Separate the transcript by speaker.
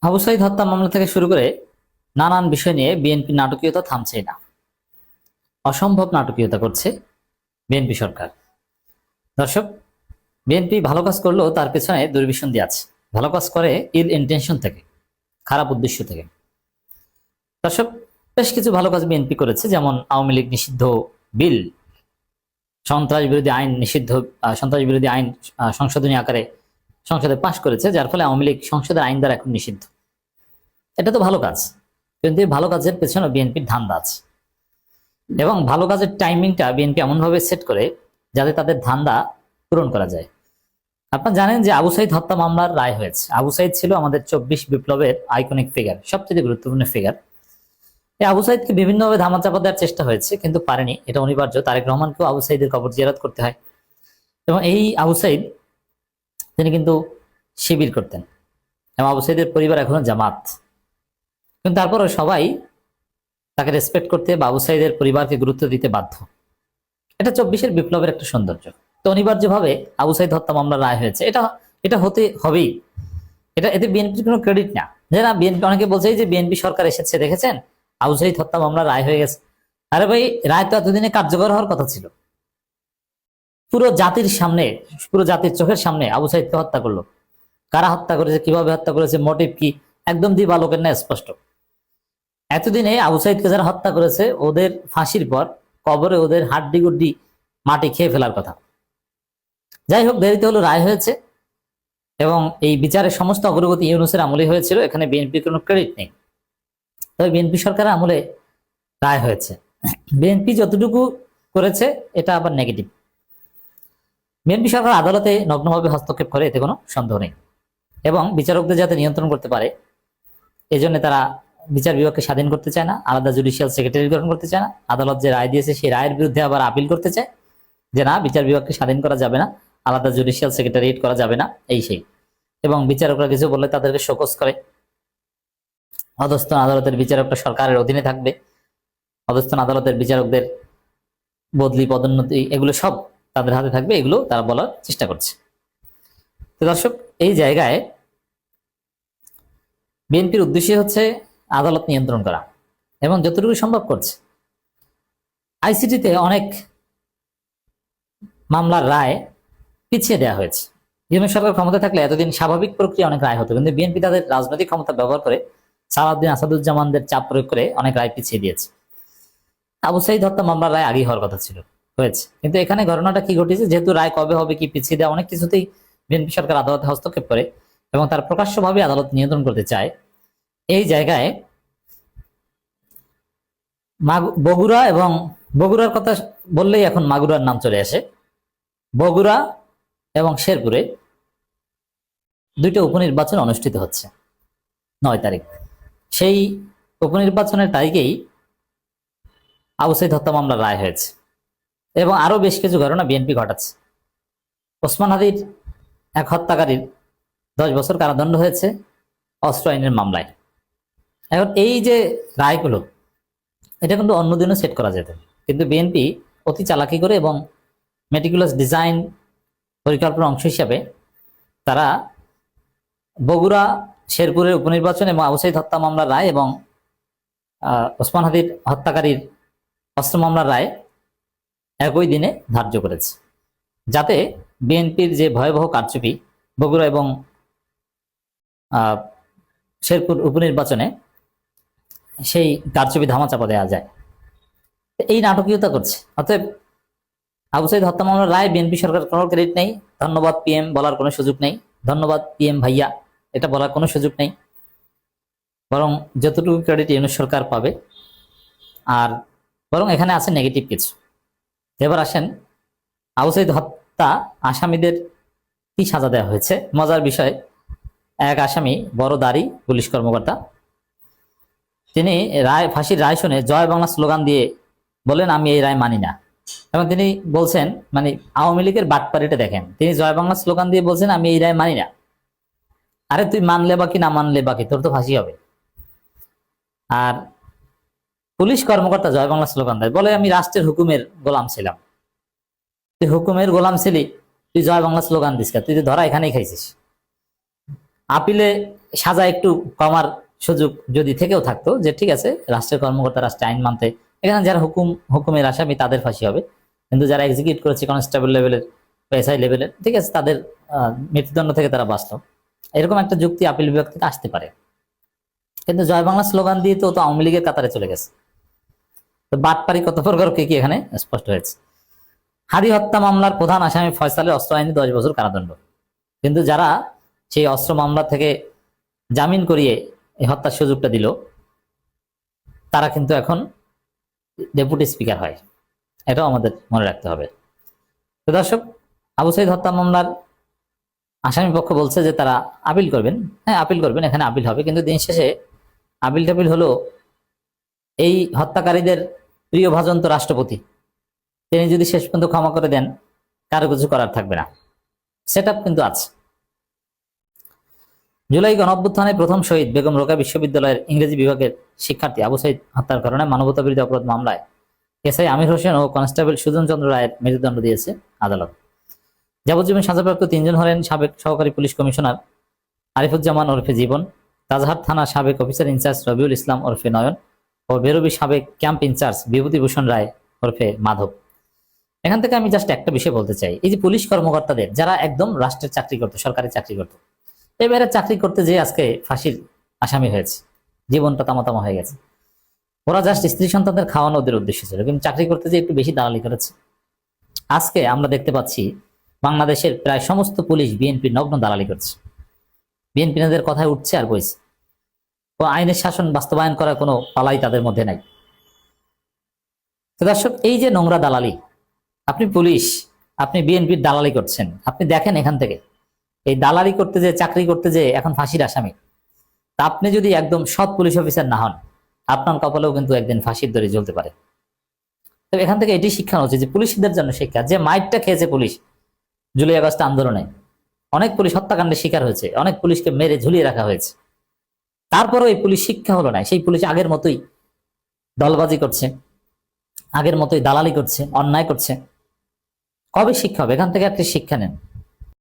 Speaker 1: আবু সাইদ হত্যা মামলা থেকে শুরু করে নানান বিষয় নিয়ে বিএনপি নাটকীয়তা থামছেই না। অসম্ভব নাটকীয়তা করছে বিএনপি সরকার। দর্শক, বিএনপি ভালো কাজ করলেও তার পেছনে দুর্বিসন্ধি আছে। ভালো কাজ করে ইল ইন্টেনশন থেকে, খারাপ উদ্দেশ্য থেকে। দর্শক, বেশ কিছু ভালো কাজ বিএনপি করেছে, যেমন আওয়ামী লীগ নিষিদ্ধ বিল, সন্ত্রাস বিরোধী আইন নিষিদ্ধ, সন্ত্রাস বিরোধী আইন সংশোধনী আকারে সংসদে পাশ করেছে, যার ফলে আওয়ামী লীগ সংসদের আইন দ্বারা এখন নিষিদ্ধ। এটা তো ভালো কাজ, কিন্তু এই ভালো কাজের পেছনে বিএনপির ধান্দা আছে। এবং ভালো কাজের টাইমিংটা বিএনপি এমনভাবে সেট করে যাতে তাদের ধান্দা পূরণ করা যায়। আপনারা জানেন যে আবু সাইদ হত্যা মামলার রায় হয়েছে। আবু সাইদ ছিল আমাদের 24 বিপ্লবের আইকনিক ফিগার, সবচেয়ে গুরুত্বপূর্ণ ফিগার। এই আবু সাইদকে বিভিন্নভাবে ধামাচাপা দেওয়ার চেষ্টা হয়েছে, কিন্তু পারেনি। এটা অনিবার্য, তারেক রহমানকেও আবু সাইদের কবর জিয়ারত করতে হয়। এবং এই আবু সাইদ, তিনি কিন্তু শিবির করতেন, এবং আবু সাইদের পরিবার এখনো জামাত। কিন্তু তারপরও সবাই তাকে রেসপেক্ট করতে বা আবু সাইদের পরিবারকে গুরুত্ব দিতে বাধ্য। এটা 24-এর বিপ্লবের একটা সৌন্দর্য। তো অনিবার্যভাবে আবু সাইদ হত্যা মামলার রায় হয়েছে, এটা এটা হতে হবেই। এতে বিএনপির কোনো ক্রেডিট না। যে না, বিএনপি অনেকে বলছে যে বিএনপি সরকার এসেছে, দেখেছেন আবু সাইদ হত্যা মামলার রায় হয়ে গেছে। আরে ভাই, রায় তো এতদিনে কার্যকর হওয়ার কথা ছিল। পুরো জাতির সামনে, পুরো জাতির চোখের সামনে আবু সাইদকে হত্যা করলো। কারা হত্যা করেছে, কিভাবে হত্যা করেছে, মোটিভ কি, একদম দিবালোকের না স্পষ্ট। এতদিনে আবু সাইদকে যারা হত্যা করেছে, ওদের ফাঁসির পর কবরে ওদের হাড্ডি গুড্ডি মাটি খেয়ে ফেলার কথা। যাই হোক, দেরিতে হলো রায় হয়েছে, এবং এই বিচারের সমস্ত অগ্রগতি ইউনূসের আমলে হয়েছিল। এখানে বিএনপির কোনো ক্রেডিট নেই। তবে বিএনপি সরকারের আমলে রায় হয়েছে। বিএনপি যতটুকু করেছে এটা আবার নেগেটিভ। বিএনপি সরকার আদালতে নগ্নভাবে হস্তক্ষেপ করে, এতে কোনো সন্দেহ নেই। এবং বিচারকদের যাতে নিয়ন্ত্রণ করতে পারে, এজন্য তারা বিচার বিভাগকে স্বাধীন করতে চায় না, আলাদা জুডিশিয়াল সেক্রেটারি গঠন করতে চায় না। আদালত যে রায় দিয়েছে সেই রায়ের বিরুদ্ধে আবার আপিল করতে চায়, যে না, বিচার বিভাগকে স্বাধীন করা যাবে না, আলাদা জুডিশিয়াল সেক্রেটারিয়েট করা যাবে না, এই সেই। এবং বিচারকরা কিছু বললে তাদেরকে শোকজ করে। অধস্তন আদালতের বিচারকরা সরকারের অধীনে থাকবে। অধস্তন আদালতের বিচারকদের বদলি, পদোন্নতি, এগুলো সব তাদের হাতে থাকবে। এগুলো তারা বলার চেষ্টা করছে। তো দর্শক, এই জায়গায় বিএনপির উদ্দেশ্য হচ্ছে আদালত নিয়ন্ত্রণ করা, এবং যতটুকু সম্ভব করছে। আইসিটিতে অনেক মামলার রায় পিছিয়ে দেওয়া হয়েছে। ইউনূস সরকার ক্ষমতা থাকলে এতদিন স্বাভাবিক প্রক্রিয়া অনেক রায় হতো, কিন্তু বিএনপি তাদের রাজনৈতিক ক্ষমতা ব্যবহার করে সালাউদ্দিন আসাদুজ্জামানদের চাপ প্রয়োগ করে অনেক রায় পিছিয়ে দিয়েছে। আবু সাইদ হত্যা মামলার রায় আগেই হওয়ার কথা ছিল, হয়েছে। কিন্তু এখানে ঘটনাটা কি ঘটেছে, যেহেতু রায় কবে হবে, কি পিছিয়ে দেওয়া, অনেক কিছুতেই বিএনপি সরকার আদালতে হস্তক্ষেপ করে, এবং তার প্রকাশ্যভাবে আদালত নিয়ন্ত্রণ করতে চায়। এই জায়গায় বগুড়া, এবং বগুড়ার কথা বললেই এখন মাগুরার নাম চলে আসে। বগুড়া এবং শেরপুরে দুইটা উপনির্বাচন অনুষ্ঠিত হচ্ছে 9 তারিখ। সেই উপনির্বাচনের তারিখেই আবু সাইদ হত্যা মামলার রায় হয়েছে, এবং আরো বেশ কিছু ঘটনা বিএনপি ঘটাচ্ছে। ওসমান হাদির এক হত্যাকারীর 10 বছর কারাদণ্ড হয়েছে অস্ত্র আইনের মামলায়। এখন এই যে রায়গুলো, এটা কিন্তু অন্যদিনও সেট করা যেত, কিন্তু বিএনপি অতি চালাকি করে এবং মেটিকুলাস ডিজাইন পরিকল্পনার অংশ হিসাবে তারা বগুড়া, শেরপুরের উপনির্বাচন এবং আবু সাইদ হত্যা মামলার রায় এবং ওসমান হাদির হত্যাকারীর অস্ত্র মামলার রায় একই দিনে ধার্য করেছে, যাতে বিএনপির যে ভয়াবহ কারচুপি বগুড়া এবং শেরপুর উপনির্বাচনে, সেই কারচুপি ধামাচাপা দেওয়া যায়। এই নাটকীয়তা করছে। অতএব আবু সাইদ হত্যা মামলার রায় বিএনপি সরকার কোনো ক্রেডিট নেই। ধন্যবাদ পিএম বলার কোনো সুযোগ নেই, ধন্যবাদ পিএম ভাইয়া এটা বলার কোনো সুযোগ নেই। বরং যতটুকু ক্রেডিট ইউনূস সরকার পাবে, আর বরং এখানে আছে নেগেটিভ কিছু। এবার আসেন, আবু সাইদ হত্যা আসামিদের কি সাজা দেওয়া হয়েছে। মজার বিষয়, এক আসামি বড় দাড়ি পুলিশ কর্মকর্তা, তিনি ফাঁসির রায় শুনে জয় বাংলা স্লোগান দিয়ে বলেন, আমি এই রায় মানি না। এবং তিনি বলছেন, মানে আওয়ামী লীগের বাটপাড়িটা দেখেন, তিনি জয় বাংলা স্লোগান দিয়ে বলছেন, আমি এই রায় মানি না। আরে তুই মানলে বাকি না মানলে বাকি, তোর তো ফাঁসি হবে। আর পুলিশ কর্মকর্তা জয় বাংলা স্লোগান দেয়, বলে আমি রাষ্ট্রের হুকুমের গোলাম ছিলাম। তুই হুকুমের গোলাম ছিলি, তুই জয় বাংলা স্লোগান দিস, তুই তো ধরা এখানেই খাইছিস। আপিলে সাজা একটু কমার সুযোগ যদি থেকেও থাকতো, যে ঠিক আছে রাষ্ট্রের কর্মকর্তা রাষ্ট্রের আইন মানতে, এখানে যারা হুকুমের আসামি তাদের ফাঁসি হবে, কিন্তু যারা এক্সিকিউট করেছে কনস্টেবল লেভেলের, এসআই লেভেলের, ঠিক আছে, তাদের মৃত্যুদণ্ড থেকে তারা বাঁচলো। এরকম একটা যুক্তি আপিল বিভাগ থেকে আসতে পারে। কিন্তু জয় বাংলা স্লোগান দিয়ে তো আওয়ামী লীগের কাতারে চলে গেছে। তো বাটপারি কত প্রকার কি এখানে স্পষ্ট হয়েছে। হাদি হত্যা মামলার প্রধান আসামি ফয়সালের অস্ত্র আইনে 10 বছর কারাদণ্ড, কিন্তু যারা সেই অস্ত্র মামলা থেকে জামিন করিয়ে এই হত্যার সুযোগটা দিল, তারা কিন্তু এখন ডেপুটি স্পিকার হয়। এটাও আমাদের মনে রাখতে হবে। তো দর্শক, আবু সাইদ হত্যা মামলার আসামি পক্ষ বলছে যে তারা আপিল করবেন। হ্যাঁ, আপিল করবেন, এখানে আপিল হবে, কিন্তু দিন শেষে আপিল টাপিল হলো এই হত্যাকারীদের প্রিয় ভাজন তো রাষ্ট্রপতি, তিনি যদি শেষ পর্যন্ত ক্ষমা করে দেন, কারো কিছু করার থাকবে না। সেট আপ কিন্তু আছে। জুলাই গণঅভ্যুত্থানে প্রথম শহীদ বেগম রোকেয়া বিশ্ববিদ্যালয়ের ইংরেজি বিভাগের শিক্ষার্থী আবু সাইদ হত্যার কারণে মানবতা বিরোধী অপরাধ মামলায় এসআই আমির হোসেন ও কনস্টেবল সুজন চন্দ্র রায়ের মৃত্যুদণ্ড দিয়েছে আদালত। যাবজ্জীবন সাজাপ্রাপ্ত 3 জন হলেন সাবেক সহকারী পুলিশ কমিশনার আরিফুজ্জামান ওরফে জীবন, তাজহাট থানা সাবেক অফিসার ইনচার্জ রবিউল ইসলাম ওরফে নয়ন ও বেরবি সাবেক ক্যাম্প ইনচার্জ বিভূতিভূষণ রায় ওরফে মাধব। এখান থেকে আমি জাস্ট একটা বিষয় বলতে চাই, এই যে পুলিশ কর্মকর্তাদের যারা একদম রাষ্ট্রের চাকরি করতো, সরকারি চাকরি করতো, এবারে চাকরি করতে যে আজকে ফাঁসির আসামি হয়েছে, জীবনটা তামাতামা হয়ে গেছে। ওরা জাস্ট স্ত্রী সন্তানদের খাওয়ানো ওদের উদ্দেশ্য ছিল, কিন্তু চাকরি করতে যে একটু বেশি দালালি করেছে। আজকে আমরা দেখতে পাচ্ছি বাংলাদেশের প্রায় সমস্ত পুলিশ বিএনপি নগ্ন দালালি করছে। বিএনপি তাদের কথায় উঠছে আর বইছে। ও আইনের শাসন বাস্তবায়ন করার কোনো পালাই তাদের মধ্যে নাই। তো দর্শক, এই যে নোংরা দালালি, আপনি পুলিশ, আপনি বিএনপির দালালি করছেন, আপনি দেখেন এখান থেকে এই দালালি করতে যে, চাকরি করতে যে এখন ফাঁসির আসামি। তা আপনি যদি একদম সৎ পুলিশ অফিসার না হন, আপনার কপালেও কিন্তু একদিন ফাঁসির দড়ি জ্বলতে পারে। তো এখান থেকে এটি শিক্ষা হচ্ছে যে পুলিশদের জন্য শিক্ষা, যে মাইটটা খেয়েছে পুলিশ জুলাই আগস্ট আন্দোলনে, অনেক পুলিশ হত্যাকাণ্ডের শিকার হয়েছে, অনেক পুলিশকে মেরে ঝুলিয়ে রাখা হয়েছে, তারপরেও এই পুলিশ শিক্ষা হলো না। সেই পুলিশ আগের মতোই দলবাজি করছে, আগের মতোই দালালি করছে, অন্যায় করছে। কবে শিক্ষা হবে? এখান থেকে একটা শিক্ষা নেন।